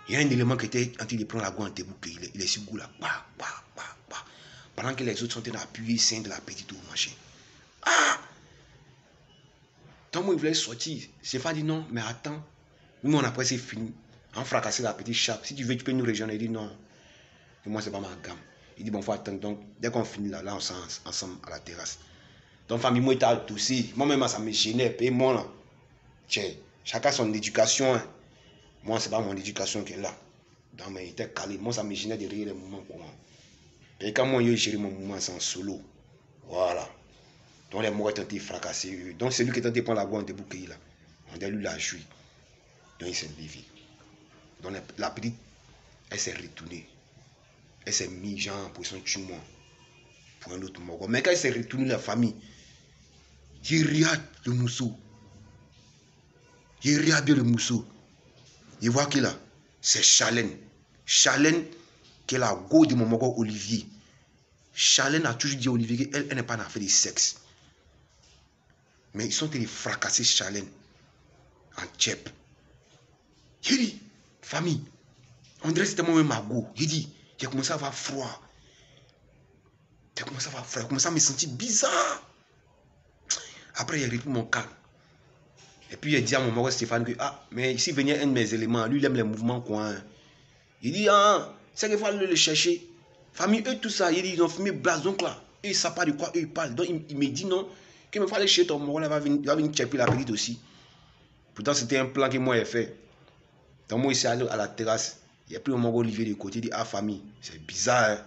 Il y a un élément qui était en train de prendre la go en tébouke. Il est sur goût là. Pendant que les autres sont en train d'appuyer sein de la petite au machin. Ah! Tant moi, il voulait sortir. C'est pas dit non, mais attends. Nous, on a presque fini. On fracassé la petite chape. Si tu veux, tu peux nous rejoindre. Il dit non. Et moi, c'est pas ma gamme. Il dit bon, faut attendre. Donc, dès qu'on finit là, on s'en ensemble à la terrasse. Donc, famille, moi, il t'a toussé. Moi-même, ça me gênait. Et moi, là, tiens, chacun son éducation. Hein. Moi, c'est pas mon éducation qui est là. Donc, mais il était calé. Moi, ça me gênait de rire les moments comment. Et quand moi, j'ai géré mon mouvement, c'est en solo. Voilà. Donc, les mots ont été fracassés. Donc, c'est lui qui est en train de prendre la voie en début là. On a lui la joué. Donc, il s'est levé. Donc, la petite, elle s'est retournée. Elle s'est mise genre en position de tuer-moi pour un autre mort. Mais quand elle s'est retournée, la famille, il regarde le mousseau. Il regarde bien le mousseau. Il voit qu'il a, c'est Chalène. Chalène, qui est la go de mon mort Olivier. Chalène a toujours dit à Olivier qu'elle n'est pas en affaire de sexe. Mais ils sont allés fracasser Chalène en tchèp. Il dit, famille, on dirait que c'était moi-même ma go. Il dit, j'ai commencé à avoir froid. J'ai commencé à me sentir bizarre. Après, il a repris mon calme. Et puis, il a dit à mon mari Stéphane que, ah, mais ici venait un de mes éléments. Lui, il aime les mouvements, quoi. Hein. Il dit, ah, c'est qu'il faut aller le chercher. Famille, eux, tout ça, ils ont fumé blason, là. Eux, ils savent pas de quoi eux, ils parlent. Donc, il me dit non, qu'il me faut aller chez ton mari, il va venir checker la petite aussi. Pourtant, c'était un plan que moi, j'ai fait. Donc, moi, ici, allé à la terrasse. Il a pris mon mari Olivier de côté. Il dit, ah, famille, c'est bizarre, hein.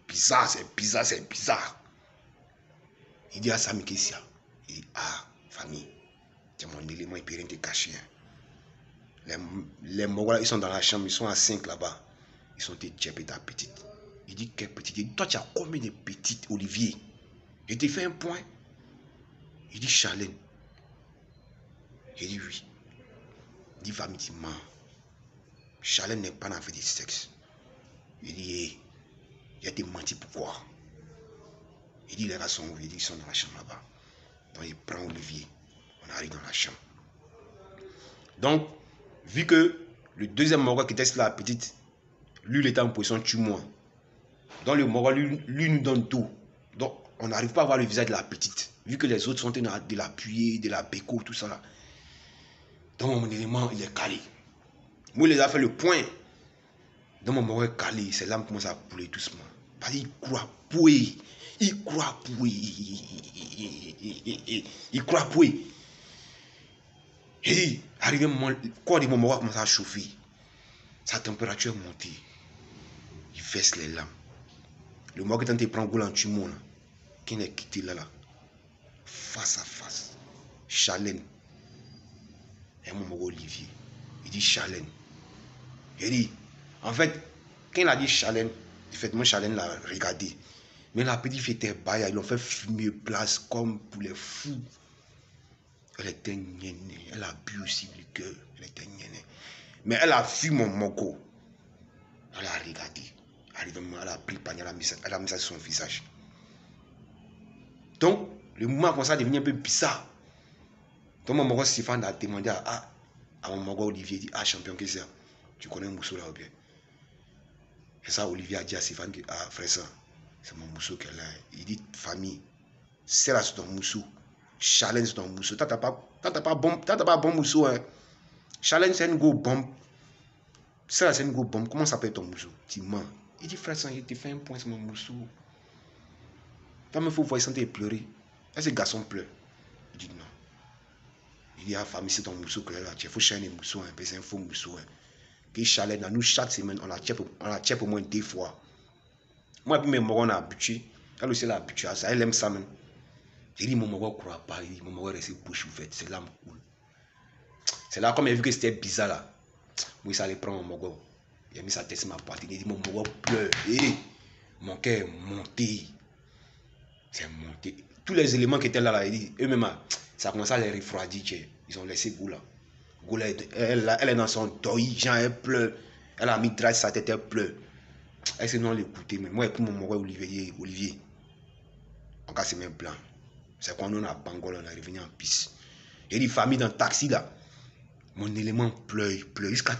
C'est bizarre. Il dit à Sami Kessia, il dit, ah, famille, c'est mon élément, il peut rien te cacher. Hein. Les Mogolais, ils sont dans la chambre, ils sont à 5 là-bas. Ils sont tchèpés ta petite. Il dit, quelle petite? Il dit, toi, tu as combien de petites, Olivier? Je t'ai fait un point. Il dit, Chalène. Il dit, oui. Il dit, famille, tu mens. Chalène n'est pas dans fait de sexe. Il dit, hey, il a été menti, pourquoi? Il dit, les gars sont où? Il dit, ils sont dans la chambre là-bas. Donc, il prend Olivier. On arrive dans la chambre. Donc, vu que le deuxième Mogol qui était sur la petite, lui, il était en position tue-moi. Donc, le Mogol, lui, nous donne tout. Donc, on n'arrive pas à voir le visage de la petite. Vu que les autres sont en train de l'appuyer, de la béco, tout ça là. Donc, mon élément, il est calé. Moi, il a fait le point. Donc, mon Mogol est calé. Ses larmes commencent à couler doucement. Parce qu'il croit poué. Il croit poué. Il croit poué. Et arrivé un moment, le corps de mon mort commence à chauffer. Sa température est montée. Il verse les larmes. Le mort qui tente de prendre goût en tumon, qui n'est quitté là, face à face. Chalène. Et mon mort Olivier. Il dit Chalène. Il dit, en fait, quand il a dit Chalène, effectivement, Chalène l'a regardé. Mais la petite fille était baille, ils l'ont fait fumer place comme pour les fous. Elle était niennée. Elle a bu aussi le cœur. Elle était niennée. Mais elle a vu mon mogo. Elle a regardé. Elle a pris le panier, elle a mis ça sur son visage. Donc, le mouvement commence à devenir un peu bizarre. Donc, mon mogo Stéphane a demandé à mon mogo Olivier, il dit, ah, champion, qu'est-ce que c'est? Tu connais un mousseau là ou bien? Et ça, Olivier a dit à Stéphane, ah, frère, ça, c'est mon mousseau qu'elle a. Il dit, famille, c'est là sur ton mousseau. Challenge ton mousseau. T'as pas bon mousseau. Hein. Challenge, c'est une go bombe. Ça, c'est une go bombe. Comment s'appelle ton mousseau? Tu mens. Il dit, frère, il te fait un point sur mon mousseau. Toi, il faut voir, il sentait pleurer. Est-ce que le garçon pleure? Il dit non. Il dit, ah, famille, c'est ton mousseau que là. Il faut chaîner le mousseau. Hein, c'est un faux mousseau. Hein. Qui challenge, nous, chaque semaine, on la tchèpe au moins 2 fois. Moi, puis mes morons, on a habitué. Elle aussi, elle a habitué à ça. Elle aime ça, même. J'ai dit, mon mot ne croit pas. Il dit, mon mot est resté bouche ouverte. C'est là, cool. C'est là, comme il a vu que c'était bizarre, là. Moi, il allait prendre mon mot. Il a mis sa tête sur ma poitrine. Il dit, mon mot pleure. Et mon cœur est monté. C'est monté. Tous les éléments qui étaient là, il dit, eux-mêmes, ça a commencé à les refroidir. Ils ont laissé Goula. Goula, elle est dans son deuil. Jean, elle pleure. Elle a mis drague sa tête, elle pleure. Elle s'est non l'écouter. Mais moi, pour mon mot, Olivier. On casse ses mains blancs. C'est quand on a Bangol, on est revenu en piste. J'ai dit, famille dans le taxi là, mon élément pleure jusqu'à